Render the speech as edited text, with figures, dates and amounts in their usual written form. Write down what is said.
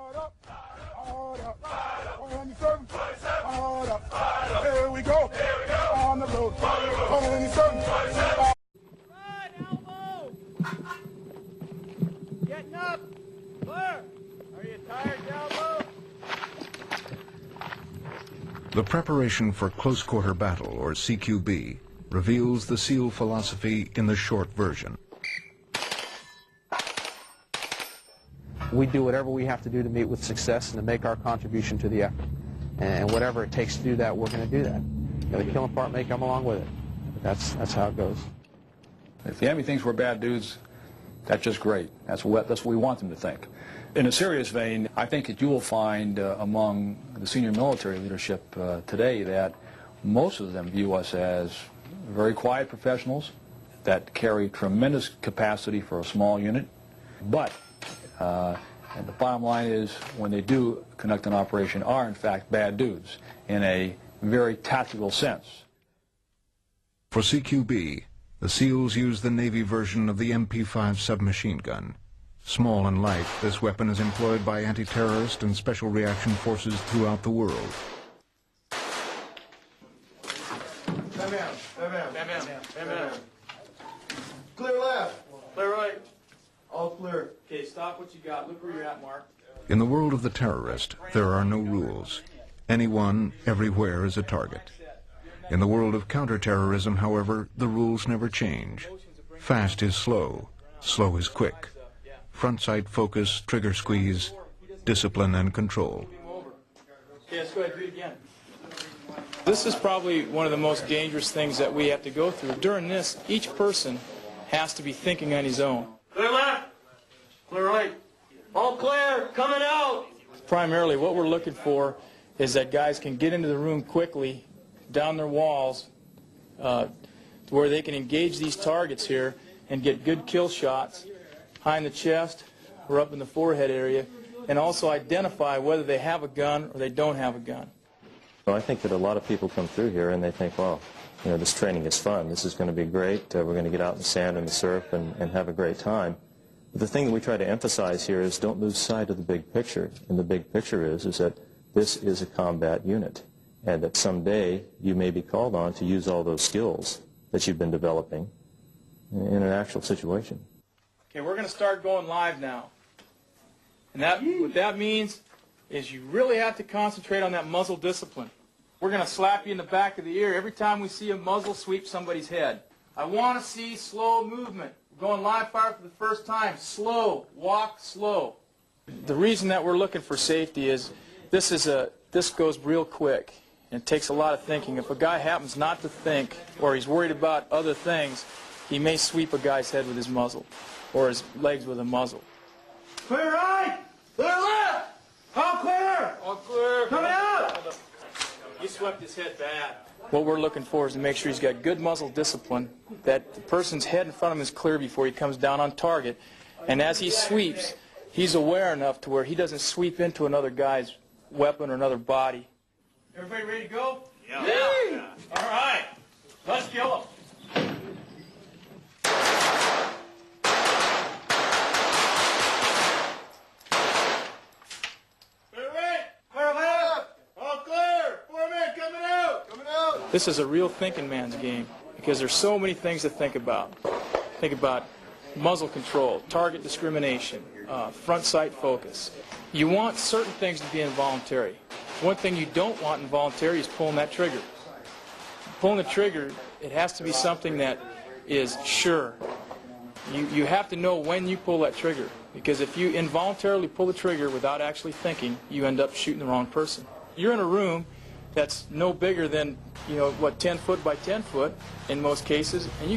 Here we go. On the road. 197. Right, elbow. Getting up. Clear. Are you tired, elbow? The preparation for close quarter battle, or CQB, reveals the SEAL philosophy in the short version. We do whatever we have to do to meet with success and to make our contribution to the effort. And whatever it takes to do that, we're going to do that. The killing part may come along with it. But that's how it goes. If the enemy thinks we're bad dudes, that's just great. That's what we want them to think. In a serious vein, I think that you will find among the senior military leadership today that most of them view us as very quiet professionals that carry tremendous capacity for a small unit. But and the bottom line is, when they do conduct an operation, are in fact bad dudes in a very tactical sense. For CQB, the SEALs use the Navy version of the MP-5 submachine gun. Small and light, this weapon is employed by anti-terrorist and special reaction forces throughout the world. Clear left. Clear right. All clear. Okay, stop what you got. Look where you're at, Mark. In the world of the terrorist, there are no rules. Anyone, everywhere is a target. In the world of counterterrorism, however, the rules never change. Fast is slow, slow is quick. Front sight focus, trigger squeeze, discipline and control. Okay, let's go ahead and do it again. This is probably one of the most dangerous things that we have to go through. During this, each person has to be thinking on his own. Clear left. Clear right. All clear. Coming out. Primarily, what we're looking for is that guys can get into the room quickly, down their walls, to where they can engage these targets here and get good kill shots high in the chest or up in the forehead area, and also identify whether they have a gun or they don't have a gun. Well, I think that a lot of people come through here and they think, well, you know, this training is fun. This is going to be great. We're going to get out in the sand and the surf and have a great time. But the thing that we try to emphasize here is don't lose sight of the big picture. And the big picture is that this is a combat unit, and that someday you may be called on to use all those skills that you've been developing in an actual situation. Okay, we're going to start going live now. And what that means is you really have to concentrate on that muzzle discipline. We're going to slap you in the back of the ear every time we see a muzzle sweep somebody's head. I want to see slow movement. We're going live fire for the first time. Slow. Walk slow. The reason that we're looking for safety is this goes real quick. And it takes a lot of thinking. If a guy happens not to think, or he's worried about other things, he may sweep a guy's head with his muzzle, or his legs with a muzzle. Clear right! Clear left! All clear! All clear! Coming out! You swept his head bad. What we're looking for is to make sure he's got good muzzle discipline, that the person's head in front of him is clear before he comes down on target, and as he sweeps, he's aware enough to where he doesn't sweep into another guy's weapon or another body. Everybody ready to go? Yeah. Yeah. All right. Let's kill him. Clear right. Clear left. All clear. 4 men coming out. Coming out. This is a real thinking man's game because there's so many things to think about. Think about muzzle control, target discrimination, front sight focus. You want certain things to be involuntary. One thing you don't want involuntary is pulling that trigger. Pulling the trigger, it has to be something that is sure. You have to know when you pull that trigger, because if you involuntarily pull the trigger without actually thinking, you end up shooting the wrong person. You're in a room that's no bigger than, 10 foot by 10 foot in most cases, and you got